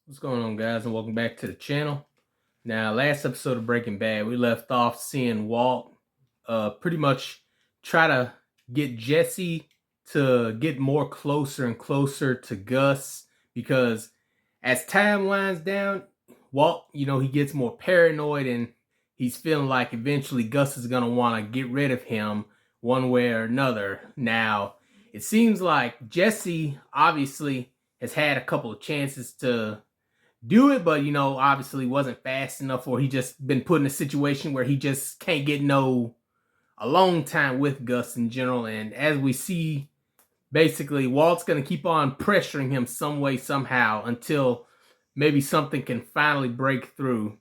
What's going on, guys, and welcome back to the channel. Now, last episode of Breaking Bad, we left off seeing Walt pretty much try to get Jesse to get more closer and closer to Gus, because as time winds down, Walt, he gets more paranoid, and he's feeling like eventually Gus is going to want to get rid of him one way or another. Now, it seems like Jesse obviously has had a couple of chances to do it, but obviously wasn't fast enough, or he just been put in a situation where he just can't get no alone time with Gus in general. And as we see, basically Walt's gonna keep on pressuring him some way, somehow, until maybe something can finally break through.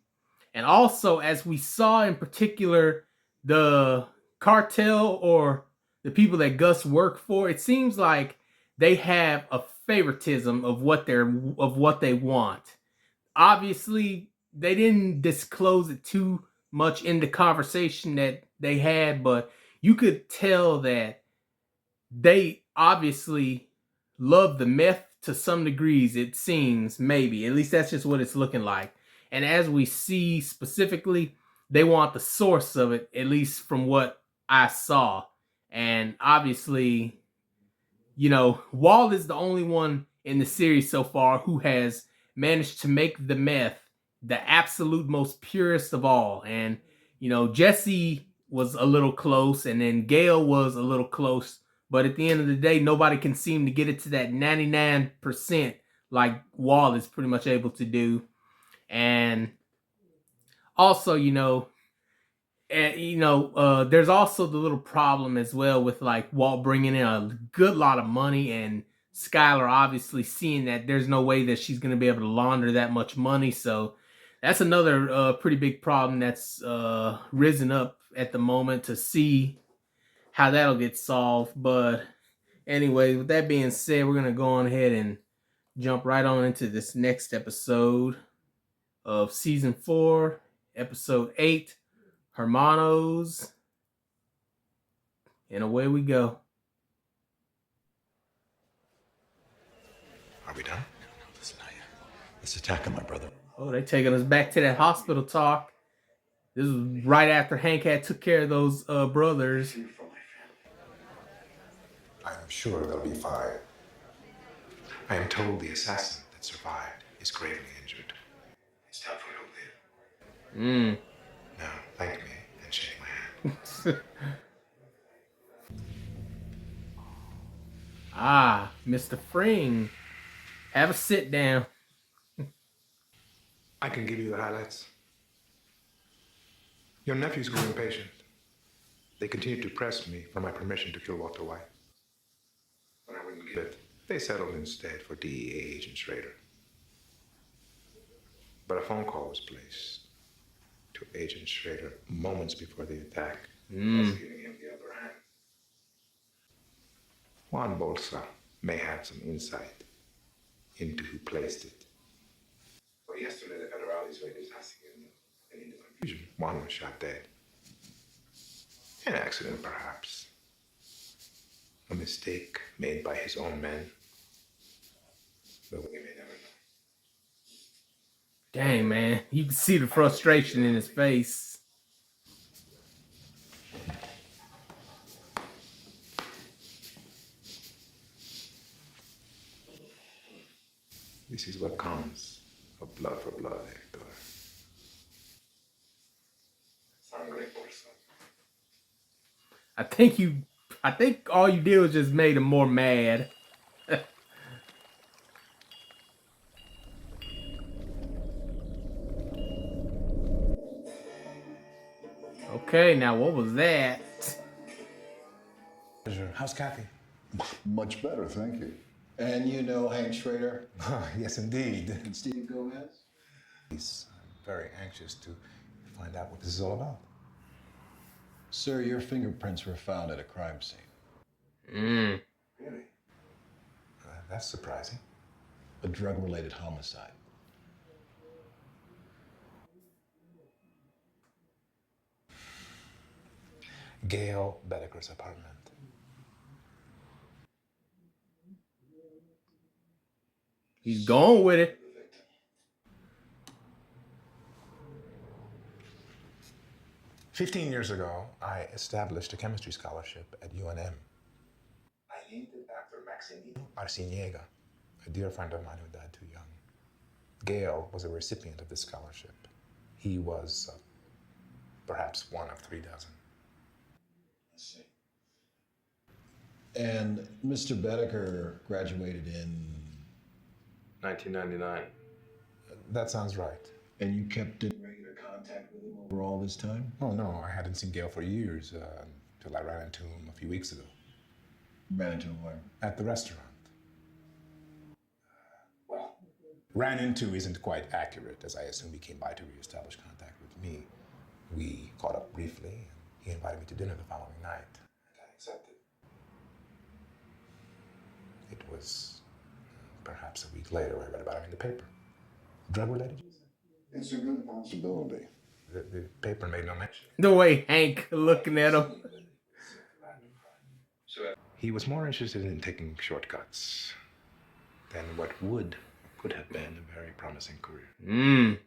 And also, as we saw in particular, the cartel or the people that Gus worked for, it seems like they have a favoritism of what they want. Obviously, they didn't disclose it too much in the conversation that they had, but you could tell that they obviously love the meth to some degrees, it seems, maybe. At least that's just what it's looking like. And as we see specifically, they want the source of it, at least from what I saw. And obviously, Walt is the only one in the series so far who has managed to make the meth the absolute most purest of all. And, Jesse was a little close, and then Gail was a little close. But at the end of the day, nobody can seem to get it to that 99% like Walt is pretty much able to do. And also, there's also the little problem as well with like Walt bringing in a good lot of money, and Skylar obviously seeing that there's no way that she's going to be able to launder that much money. So that's another pretty big problem that's risen up at the moment, to see how that'll get solved. But anyway, with that being said, we're going to go on ahead and jump right on into this next episode of season 4, episode 8. Hermanos, and away we go. Are we done? No, listen, let's attack him, my brother. Oh, they taking us back to that hospital talk. This was right after Hank had took care of those brothers. I'm sure they'll be fine. I am told the assassin that survived is gravely injured. It's time for you to live. Now, thank me and shake my hand. Ah, Mr. Fring. Have a sit down. I can give you the highlights. Your nephews grew impatient. They continued to press me for my permission to kill Walter White. When I wouldn't give it, they settled instead for DEA agent Schrader. But a phone call was placed to Agent Schrader moments before the attack, thus giving him the upper hand. Juan Bolsa may have some insight into who placed it. But yesterday, the federales raided Hacienda, and in the confusion, Juan was shot dead. An accident, perhaps. A mistake made by his own men. But we may never know. Dang, man. You can see the frustration in his face. This is what comes of blood for blood, Hector. Sangre por sangre. I think all you did was just made him more mad. Okay, now what was that? How's Kathy? Much better, thank you. And you know Hank Schrader? Yes, indeed. And Steve Gomez? I'm very anxious to find out what this is all about. Sir, your fingerprints were found at a crime scene. Really? That's surprising. A drug-related homicide. Gail Bedeker's apartment. He's going with it. 15 years ago, I established a chemistry scholarship at UNM. I named it after Maximilian Arciniega, a dear friend of mine who died too young. Gail was a recipient of this scholarship. He was perhaps one of 3 dozen. I see. And Mr. Bedecker graduated in... 1999. That sounds right. And you kept in regular contact with him over all this time? Oh, no, I hadn't seen Gail for years, till I ran into him a few weeks ago. Ran into him where? At the restaurant. Well, ran into isn't quite accurate, as I assume he came by to reestablish contact with me. We caught up briefly, and he invited me to dinner the following night. And I accepted. It was perhaps a week later I read about him in the paper. Drug-related? It's a good possibility. The paper made no mention. The way Hank looking at him. He was more interested in taking shortcuts than what could have been a very promising career.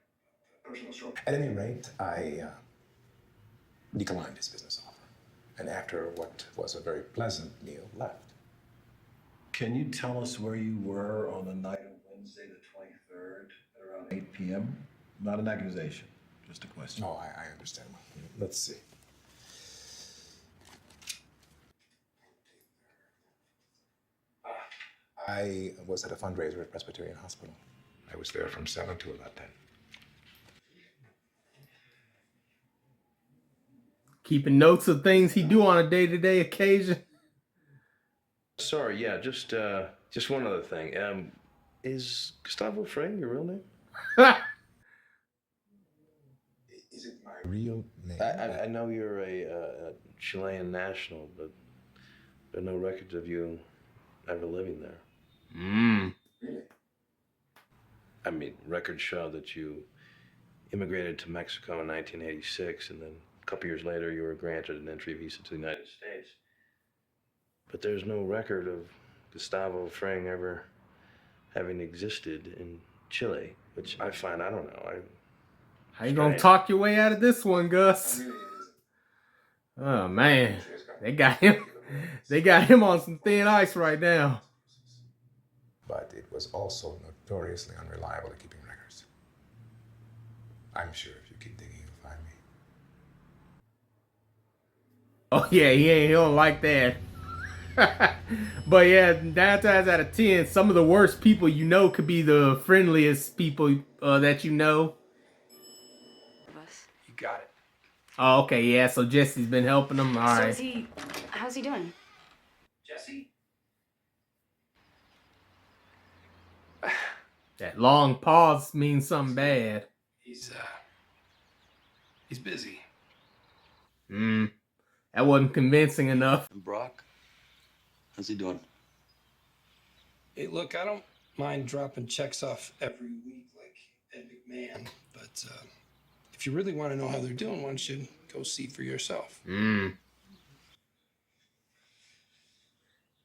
At any rate, I declined his business offer, and after what was a very pleasant meal, left. Can you tell us where you were on the night of Wednesday the 23rd at around 8 p.m.? Not an accusation, just a question. No, I understand. Let's see. I was at a fundraiser at Presbyterian Hospital. I was there from 7 to about 10. Keeping notes of things he do on a day-to-day occasion. Sorry, yeah, just one other thing. Is Gustavo Fring your real name? Is it my real name? I know you're a Chilean national, but there are no records of you ever living there. Really? I mean, records show that you immigrated to Mexico in 1986, and then a couple years later you were granted an entry visa to the United States. But there's no record of Gustavo Fring ever having existed in Chile, which I find, I don't know. How you gonna talk your way out of this one, Gus? Oh man, they got him on some thin ice right now. But it was also notoriously unreliable at keeping records. I'm sure if you keep digging, you'll find me. Oh yeah, he don't like that. But yeah, 9 times out of 10, some of the worst people you know could be the friendliest people that you know. You got it. Oh, okay, yeah. So Jesse's been helping him. All right. So how's he doing? Jesse? That long pause means something bad. He's busy. That wasn't convincing enough. And Brock, how's he doing? Hey, look, I don't mind dropping checks off every week like Ed McMahon, but if you really want to know how they're doing, why don't you go see for yourself?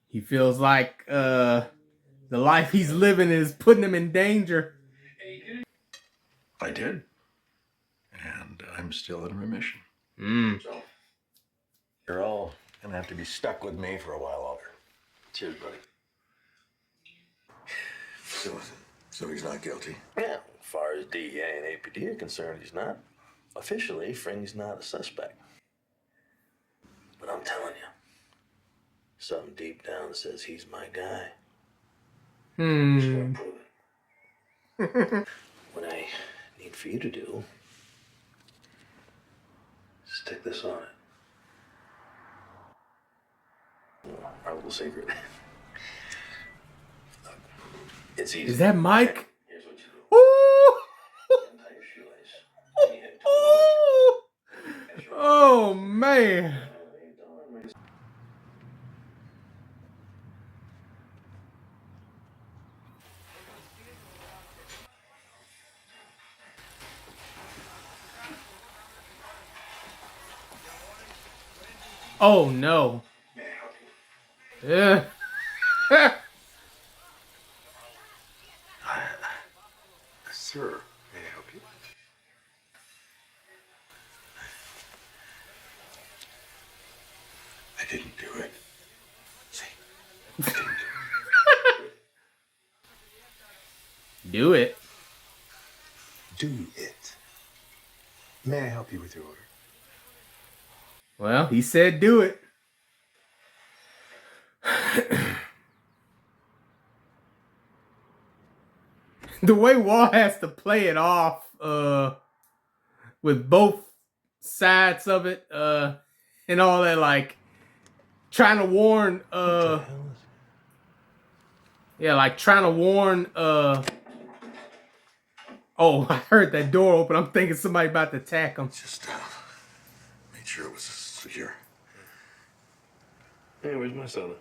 He feels like the life he's living is putting him in danger. I did. And I'm still in remission. So, You're all gonna have to be stuck with me for a while longer. Cheers, buddy. So he's not guilty. yeah, as far as DEA and APD are concerned, he's not. Officially, Fring's not a suspect. But I'm telling you, something deep down says he's my guy. Just gotta prove it. What I need for you to do is stick this on it. Our little secret. Look, it's easy. Is that Mike? Here's what you do. Ooh! Untie your shoelace. And you head towards Ooh! Oh man. Oh no. Yeah. Sir, may I help you? didn't do it. See, I didn't Do it. Do it. May I help you with your order? Well, he said do it. The way Walt has to play it off with both sides of it and all that, like trying to warn yeah, like trying to warn oh, I heard that door open. I'm thinking somebody about to attack him. Just made sure it was secure. Hey, where's my soda?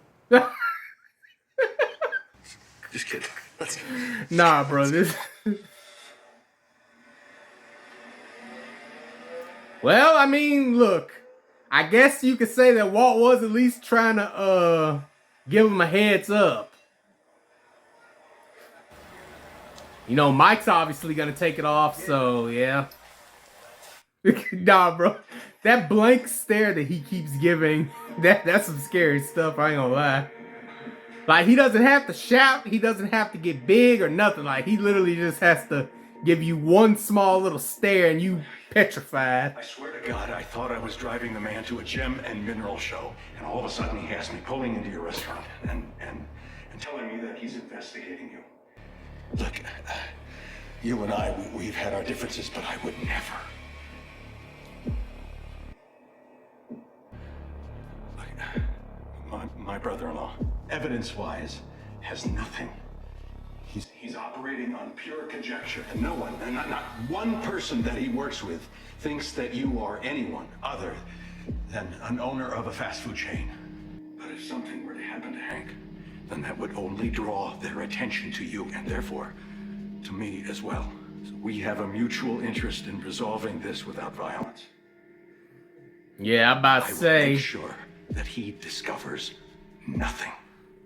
Just kidding. Let's go. Nah, bro, this Well, I mean, look, I guess you could say that Walt was at least trying to give him a heads up. You know, Mike's obviously gonna take it off, so yeah. Nah, bro. That blank stare that he keeps giving, that's some scary stuff, I ain't gonna lie. Like, he doesn't have to shout, he doesn't have to get big or nothing. Like, he literally just has to give you one small little stare and you petrified. I swear to God, I thought I was driving the man to a gem and mineral show, and all of a sudden he has me pulling into your restaurant and telling me that he's investigating you. Look, you and I, we've had our differences, but I would never. Look, my brother-in-law, evidence-wise, has nothing. He's operating on pure conjecture, and no one, and not one person that he works with thinks that you are anyone other than an owner of a fast food chain. But if something were to happen to Hank, then that would only draw their attention to you, and therefore to me as well. So we have a mutual interest in resolving this without violence. Yeah, I'm about I to will say. make sure that he discovers nothing.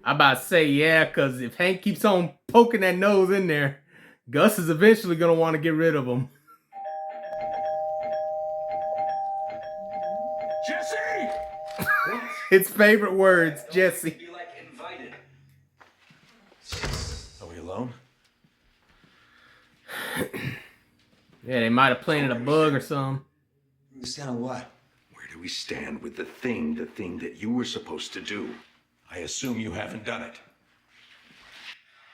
I'm about to say, yeah, because if Hank keeps on poking that nose in there, Gus is eventually going to want to get rid of him. Jesse! His favorite words, Jesse. Be like invited. Are we alone? Yeah, they might have planted a bug or something. You stand on what? Where do we stand with the thing that you were supposed to do? I assume you haven't done it.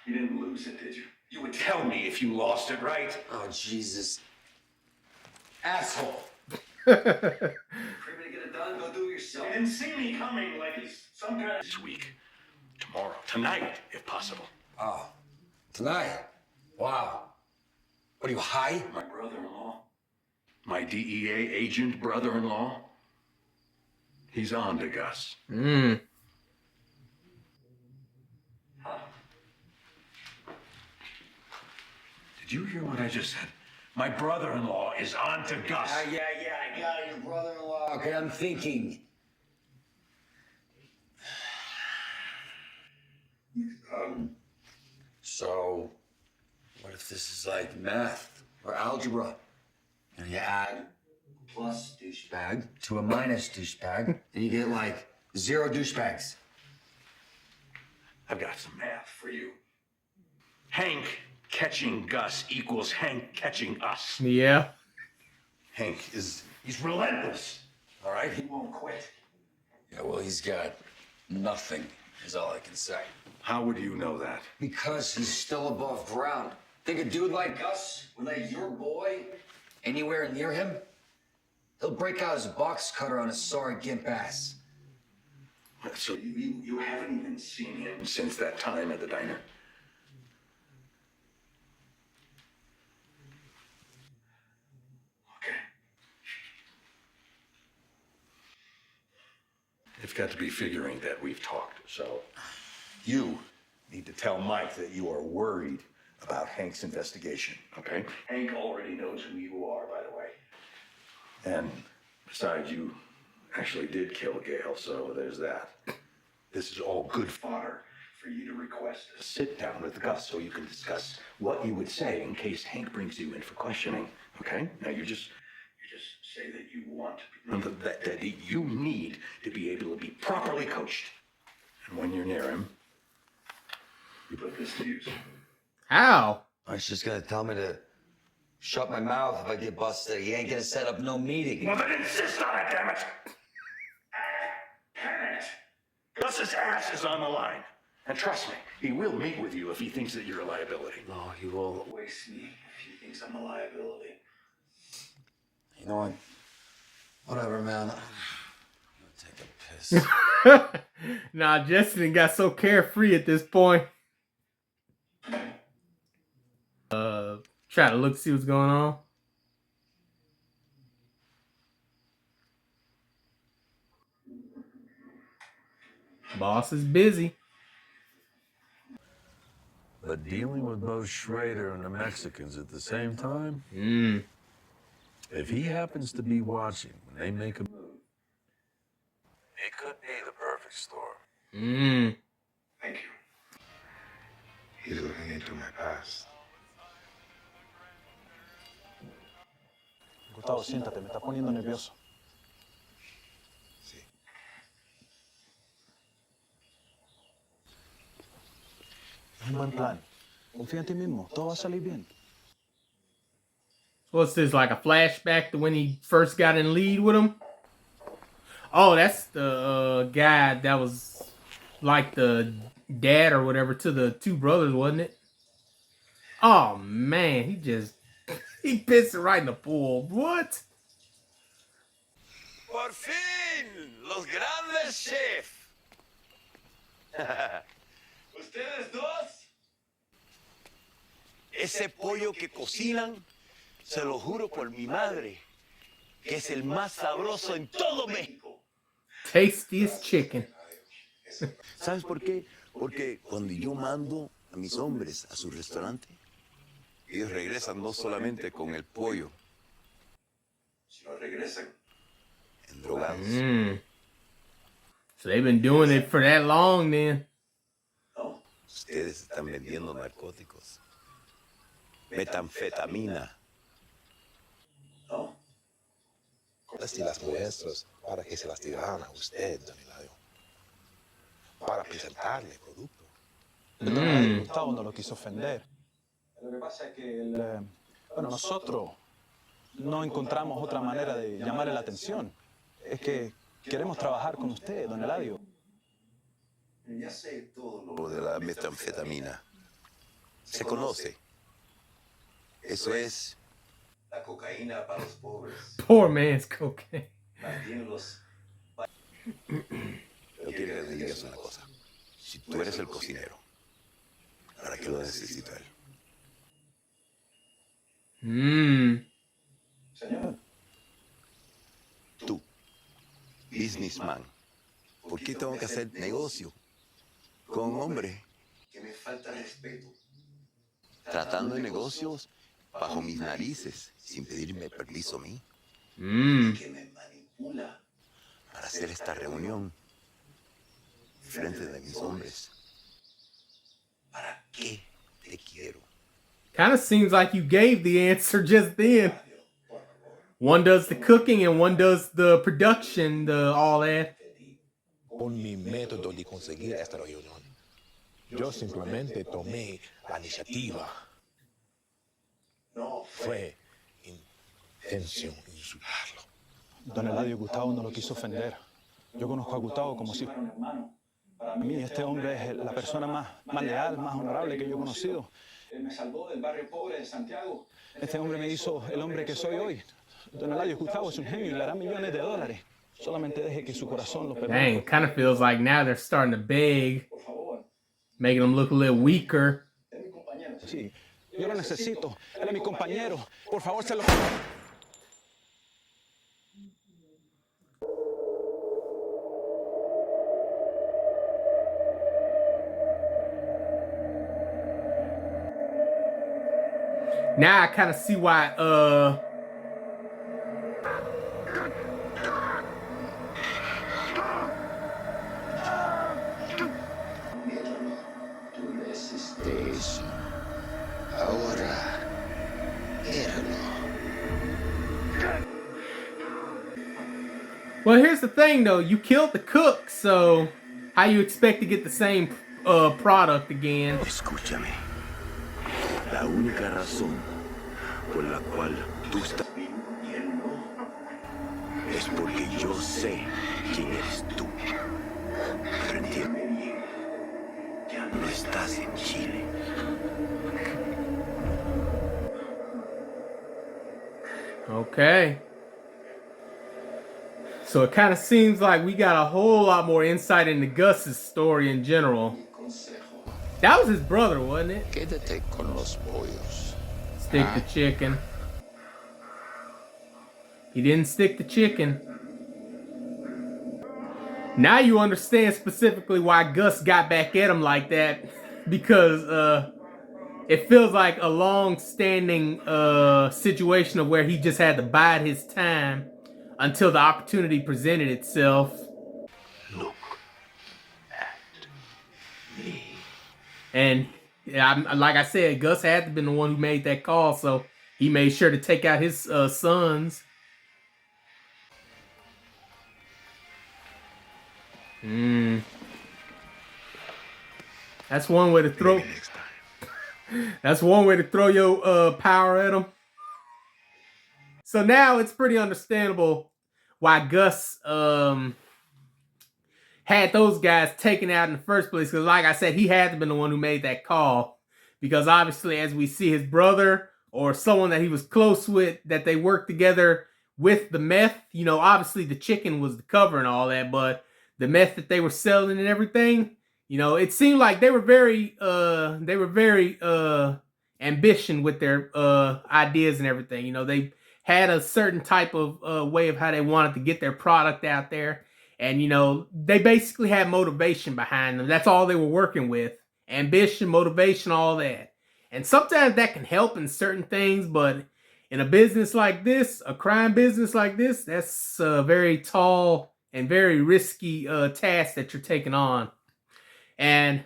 You didn't lose it, did you? You would tell me if you lost it, right? Oh, Jesus. Asshole. Free me to get it done? Go do it yourself. You didn't see me coming like it's some kind of... This week. Tomorrow. Tonight, if possible. Oh. Tonight? Wow. What are you, high? My brother-in-law. My DEA agent brother-in-law. He's on to Gus. Did you hear what I just said? My brother-in-law is on to Gus. Yeah, I got it. Your brother-in-law. Okay, I'm thinking. So, what if this is like math or algebra? And you add a plus douchebag to a minus douchebag, and you get like 0 douchebags. I've got some math for you. Hank catching Gus equals Hank catching us. Yeah. Hank he's relentless. All right? He won't quit. Yeah, well, he's got nothing, is all I can say. How would you know that? Because he's still above ground. Think a dude like us, would let your boy anywhere near him? He'll break out his box cutter on his sorry gimp ass. So you haven't even seen him since that time at the diner? Okay. It's got to be figuring that we've talked, so you need to tell Mike that you are worried about Hank's investigation, okay? Hank already knows who you are, by the way. And besides, you actually did kill Gail, so there's that. This is all good fodder for you to request a sit down with Gus so you can discuss what you would say in case Hank brings you in for questioning, okay? Now you're just say that you want to be, that you need to be able to be properly coached. And when you're near him, you put this to use. How? He's just gonna tell me to shut my mouth if I get busted. He ain't gonna set up no meeting. Well, then insist on it, damn it! Panicked. Gus's ass is on the line. And trust me, he will meet with you if he thinks that you're a liability. No, he will. Waste me if he thinks I'm a liability. You know what? Whatever, man. I'm gonna take a piss. Nah, Justin got so carefree at this point. Try to look, see what's going on. Boss is busy. But dealing with both Schrader and the Mexicans at the same time, if he happens to be watching when they make a move, it could be the perfect storm. Thank you. He's looking into my past. Gustavo, siéntate, me está poniendo nervioso. Sí. Es un buen plan. Confía en ti mismo, todo va a salir bien. What's this, like a flashback to when he first got in lead with him? Oh, that's the guy that was like the dad or whatever to the two brothers, wasn't it? Oh, man, he pissed right in the pool. What? Por fin, los grandes chefs. ¿Ustedes dos? Ese pollo que cocinan, se lo juro por mi madre, que es el más sabroso en todo México. Tastiest chicken. ¿Sabes por qué? Porque cuando yo mando a mis hombres a su restaurante, ellos regresan no solamente con el pollo, sino regresan endrogados. So they've been doing it for that long then. No, ustedes están vendiendo narcóticos. Metanfetamina. No. Y las muestras para que se las tiraran a usted, don Eladio. Para presentarle el producto. Gustavo no lo quiso ofender. Lo que pasa es que nosotros no encontramos otra manera de llamarle la atención. Es que queremos trabajar con usted, don Eladio. Ya sé todo lo de la metanfetamina. Se conoce. Eso es la cocaína para los pobres. Poor man's cocaine. Más bien los... Yo quiero que le digas una cosa. Si tú eres el cocinero, ¿para qué lo necesita él? Señor. Tú, businessman, ¿por qué tengo que hacer negocio con un hombre que me falta respeto? Tratando de negocios bajo mis narices, sin pedirme permiso a mí. Que me manipula para hacer esta reunión frente de mis hombres. ¿Para qué te quiero? Kind of seems like you gave the answer just then. One does the cooking and one does the production, all that. Con mi método de conseguir esta reunión, yo simplemente tomé la iniciativa. No Fue intención insultarlo. Don Eladio, Gustavo no lo quiso ofender. Yo conozco a Gustavo como si fuera un hermano. Para mí, este hombre es la persona más leal, más honorable que yo he conocido. Él me salvó del barrio pobre de Santiago. Este hombre me hizo el hombre que soy hoy. Don Eladio, Gustavo es un genio y le hará millones de dólares. Solamente deje que su corazón lo perdone. Dang, kind of feels like now they're starting to beg, making them look a little weaker. Sí, yo lo necesito. Él es mi compañero. Por favor, se lo... Now I kind of see why, tú resistes. Ahora, éralo. Well, here's the thing, though. You killed the cook, so how you expect to get the same product again? Escúchame. La única razón por la cual tú estás vivo y él no es porque yo sé quién eres tú. Pero entiende bien, ya no estás en Chile. Okay. So it kind of seems like we got a whole lot more insight into Gus's story in general. That was his brother, wasn't it? Quédate con los pollos. Stick the chicken. He didn't stick the chicken. Now you understand specifically why Gus got back at him like that. Because it feels like a long-standing situation of where he just had to bide his time until the opportunity presented itself. Look at me. And like I said, Gus had to have been the one who made that call, so he made sure to take out his sons. That's one way to throw. Maybe next time. That's one way to throw your power at him. So now it's pretty understandable why Gus had those guys taken out in the first place. Because like I said, he had to have been the one who made that call. Because obviously, as we see, his brother or someone that he was close with, that they worked together with the meth. You know, obviously the chicken was the cover and all that, but the meth that they were selling and everything, you know, it seemed like they were very ambition with their ideas and everything. You know, they had a certain type of way of how they wanted to get their product out there. And, you know, they basically had motivation behind them. That's all they were working with. Ambition, motivation, all that. And sometimes that can help in certain things, but in a business like this, a crime business like this, that's a very tall and very risky task that you're taking on. And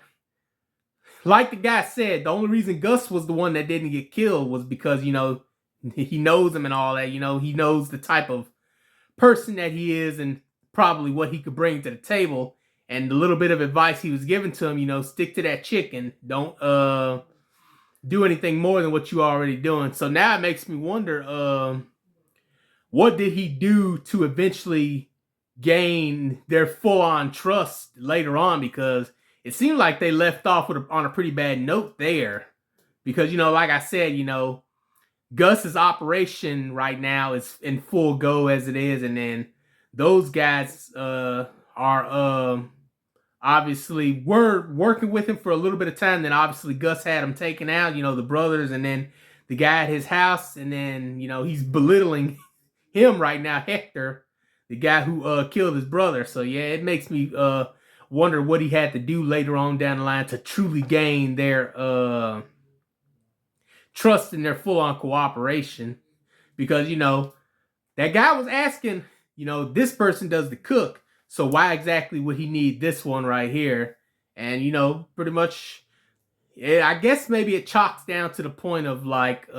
like the guy said, the only reason Gus was the one that didn't get killed was because, you know, he knows him and all that. You know, he knows the type of person that he is and probably what he could bring to the table. And the little bit of advice he was giving to him, you know, stick to that chicken. Don't do anything more than what you already doing. So now it makes me wonder, what did he do to eventually gain their full-on trust later on? Because it seemed like they left off with on a pretty bad note there. Because, you know, like I said, you know, Gus's operation right now is in full go as it is. And then those guys are obviously were working with him for a little bit of time. Then obviously Gus had him taken out, you know, the brothers, and then the guy at his house. And then, you know, he's belittling him right now, Hector, the guy who killed his brother. So yeah, it makes me wonder what he had to do later on down the line to truly gain their trust in their full-on cooperation. Because, you know, that guy was asking, you know, this person does the cook, so why exactly would he need this one right here? And, you know, pretty much, I guess maybe it chalks down to the point of like, you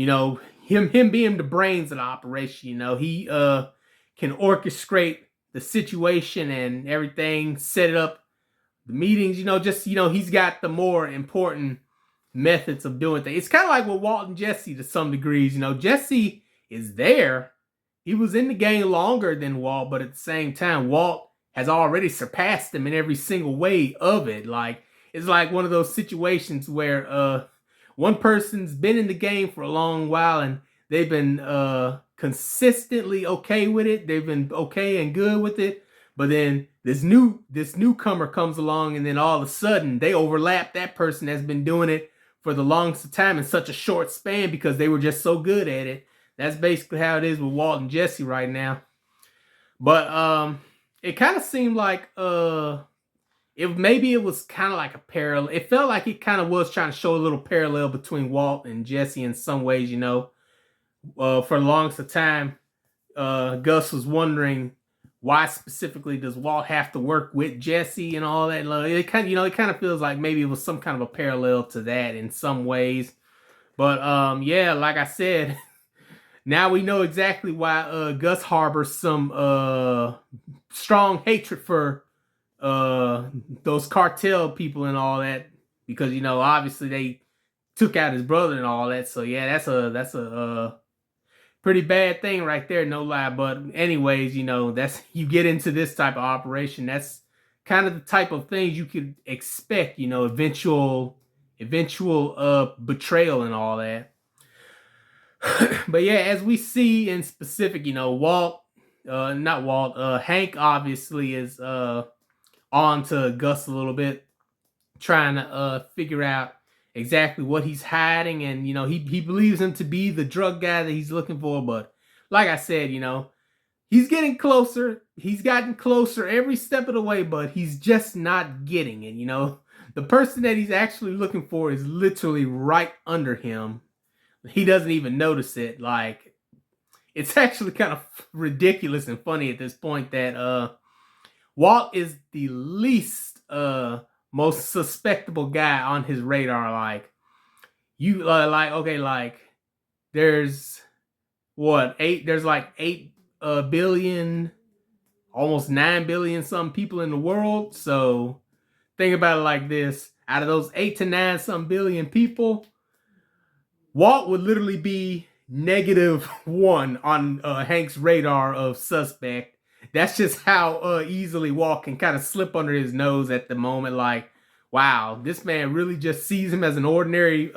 know, him being the brains of the operation. You know, he can orchestrate the situation and everything, set up the meetings. You know, just, you know, he's got the more important methods of doing things. It's kind of like with Walt and Jesse to some degrees. You know, Jesse is there. He was in the game longer than Walt, but at the same time, Walt has already surpassed him in every single way of it. Like, it's like one of those situations where one person's been in the game for a long while and they've been consistently okay with it. They've been okay and good with it. But then this newcomer comes along, and then all of a sudden they overlap that person that's been doing it for the longest time in such a short span because they were just so good at it. That's basically how it is with Walt and Jesse right now. But it kind of seemed like maybe it was kind of like a parallel. It felt like it kind of was trying to show a little parallel between Walt and Jesse in some ways, you know. For the longest time, Gus was wondering why specifically does Walt have to work with Jesse and all that. It kind of, you know, it kind of feels like maybe it was some kind of a parallel to that in some ways. But yeah, like I said, now we know exactly why Gus harbors some strong hatred for those cartel people and all that, because you know obviously they took out his brother and all that. So yeah, that's a pretty bad thing right there, no lie. But anyways, you know, that's, you get into this type of operation, that's kind of the type of things you could expect, you know, eventual betrayal and all that. But yeah, as we see in specific, you know, Hank obviously is on to Gus a little bit, trying to figure out exactly what he's hiding, and you know, he believes him to be the drug guy that he's looking for. But like I said, you know, he's getting closer. He's gotten closer every step of the way, but he's just not getting it. You know, the person that he's actually looking for is literally right under him. He doesn't even notice it. Like, it's actually kind of ridiculous and funny at this point that Walt is the least most suspectable guy on his radar. Like, you okay, like there's there's like 8 billion, almost 9 billion some people in the world. So think about it like this: out of those 8 to 9 some billion people, Walt would literally be -1 on Hank's radar of suspect. That's just how easily Walt can kind of slip under his nose at the moment. Like, wow, this man really just sees him as an ordinary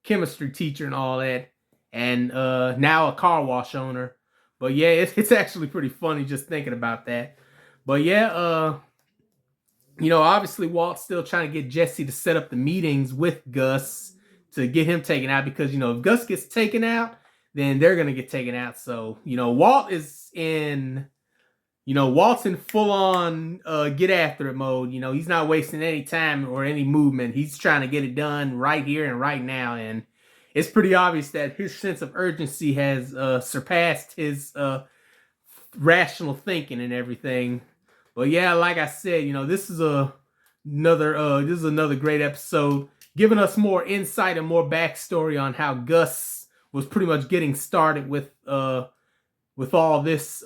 chemistry teacher and all that, and now a car wash owner. But yeah, it's actually pretty funny just thinking about that. But yeah, you know, obviously Walt's still trying to get Jesse to set up the meetings with Gus to get him taken out, because you know, if Gus gets taken out, then they're gonna get taken out. So you know, Walt's in full on get after it mode. You know, he's not wasting any time or any movement. He's trying to get it done right here and right now, and it's pretty obvious that his sense of urgency has surpassed his rational thinking and everything. But yeah, like I said, you know, this is another great episode, giving us more insight and more backstory on how Gus was pretty much getting started with all this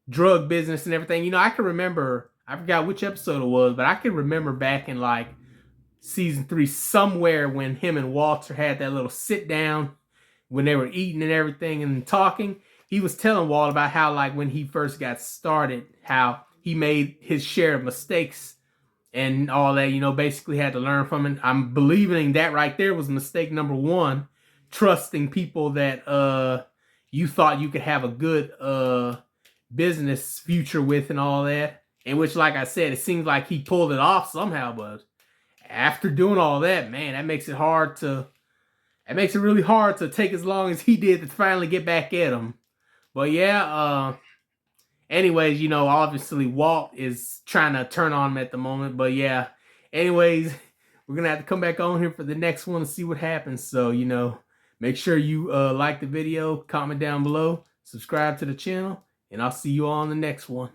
drug business and everything. You know, I can remember, I forgot which episode it was, but I can remember back in like season 3 somewhere, when him and Walter had that little sit down when they were eating and everything and talking. He was telling Walt about how, like, when he first got started, how he made his share of mistakes and all that, you know, basically had to learn from it. I'm believing that right there was mistake number 1, trusting people that you thought you could have a good business future with and all that. In which, like I said, it seems like he pulled it off somehow, but after doing all that, man, that makes it really hard to take as long as he did to finally get back at him. But yeah, anyways, you know, obviously Walt is trying to turn on him at the moment. But yeah, anyways, we're going to have to come back on here for the next one to see what happens. So, you know, make sure you like the video, comment down below, subscribe to the channel, and I'll see you all on the next one.